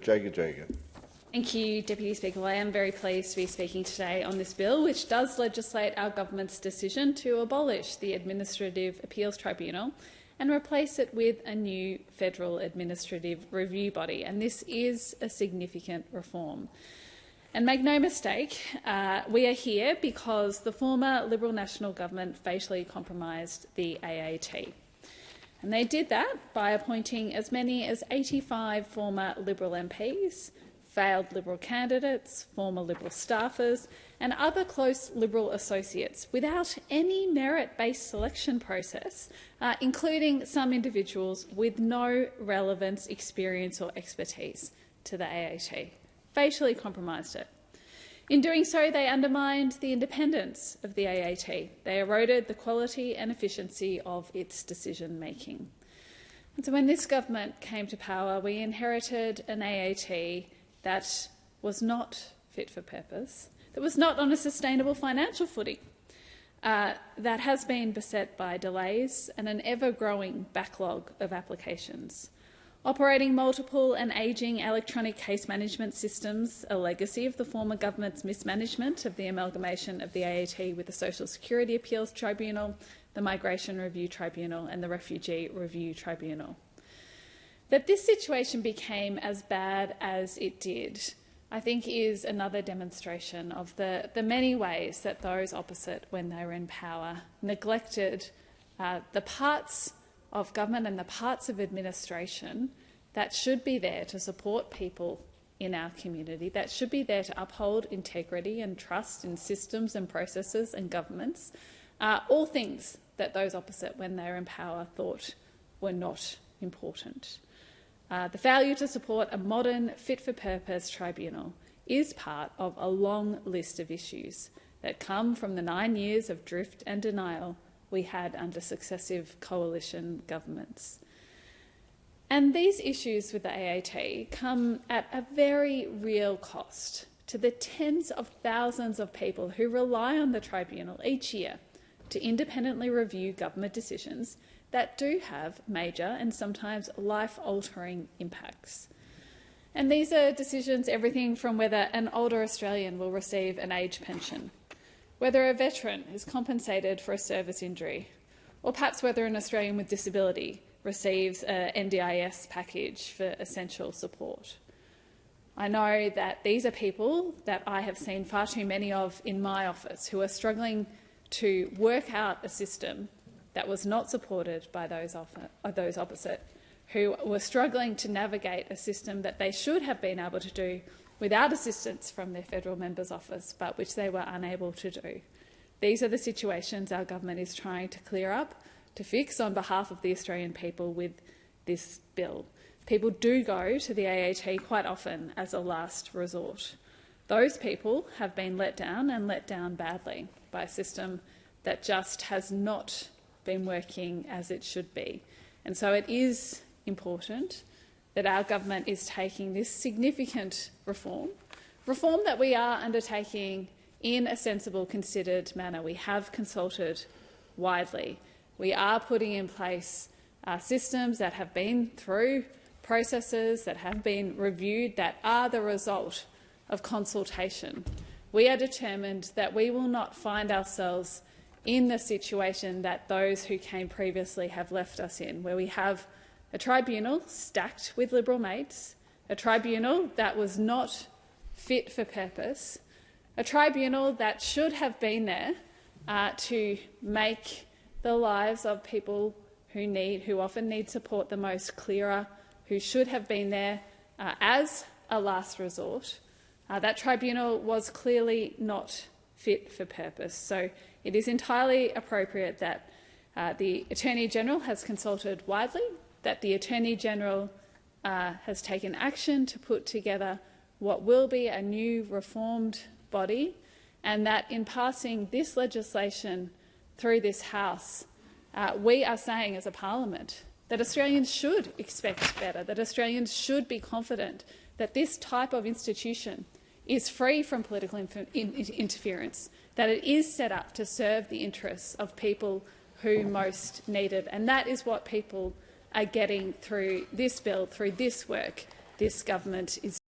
Jager. Thank you, Deputy Speaker. Well, I am very pleased to be speaking today on this bill, which does legislate our government's decision to abolish the Administrative Appeals Tribunal and replace it with a new federal administrative review body. And this is a significant reform. And make no mistake, we are here because the former Liberal National Government fatally compromised the AAT. And they did that by appointing as many as 85 former Liberal MPs, failed Liberal candidates, former Liberal staffers and other close Liberal associates without any merit-based selection process, including some individuals with no relevance, experience or expertise to the AAT. Facially compromised it. In doing so, they undermined the independence of the AAT. They eroded the quality and efficiency of its decision-making. And so when this government came to power, we inherited an AAT that was not fit for purpose, that was not on a sustainable financial footing, that has been beset by delays and an ever-growing backlog of applications. Operating multiple and ageing electronic case management systems, a legacy of the former government's mismanagement of the amalgamation of the AAT with the Social Security Appeals Tribunal, the Migration Review Tribunal and the Refugee Review Tribunal. That this situation became as bad as it did, I think, is another demonstration of the many ways that those opposite, when they were in power, neglected the parts of government and the parts of administration that should be there to support people in our community, that should be there to uphold integrity and trust in systems and processes and governments, all things that those opposite, when they were in power, thought were not important. The failure to support a modern, fit-for-purpose tribunal is part of a long list of issues that come from the 9 years of drift and denial we had under successive coalition governments. And these issues with the AAT come at a very real cost to the tens of thousands of people who rely on the tribunal each year to independently review government decisions that do have major and sometimes life-altering impacts. And these are decisions everything from whether an older Australian will receive an age pension, whether a veteran is compensated for a service injury, or perhaps whether an Australian with disability receives an NDIS package for essential support. I know that these are people that I have seen far too many of in my office who are struggling to work out a system that was not supported by those opposite, who were struggling to navigate a system that they should have been able to do without assistance from their federal member's office, but which they were unable to do. These are the situations our government is trying to clear up, to fix on behalf of the Australian people with this bill. People do go to the AAT quite often as a last resort. Those people have been let down, and let down badly, by a system that just has not been working as it should be. And so it is important that our government is taking this significant reform that we are undertaking in a sensible, considered manner. We have consulted widely. We are putting in place systems that have been through processes, that have been reviewed, that are the result of consultation. We are determined that we will not find ourselves in the situation that those who came previously have left us in, where we have a tribunal stacked with Liberal mates, a tribunal that was not fit for purpose, a tribunal that should have been there to make the lives of people who often need support the most clearer, who should have been there as a last resort. That tribunal was clearly not fit for purpose. So it is entirely appropriate that the Attorney-General has consulted widely, that the Attorney-General has taken action to put together what will be a new reformed body, and that in passing this legislation through this House, we are saying as a parliament that Australians should expect better, that Australians should be confident that this type of institution is free from political interference, that it is set up to serve the interests of people who most need it. And that is what people are getting through this bill, through this work this government is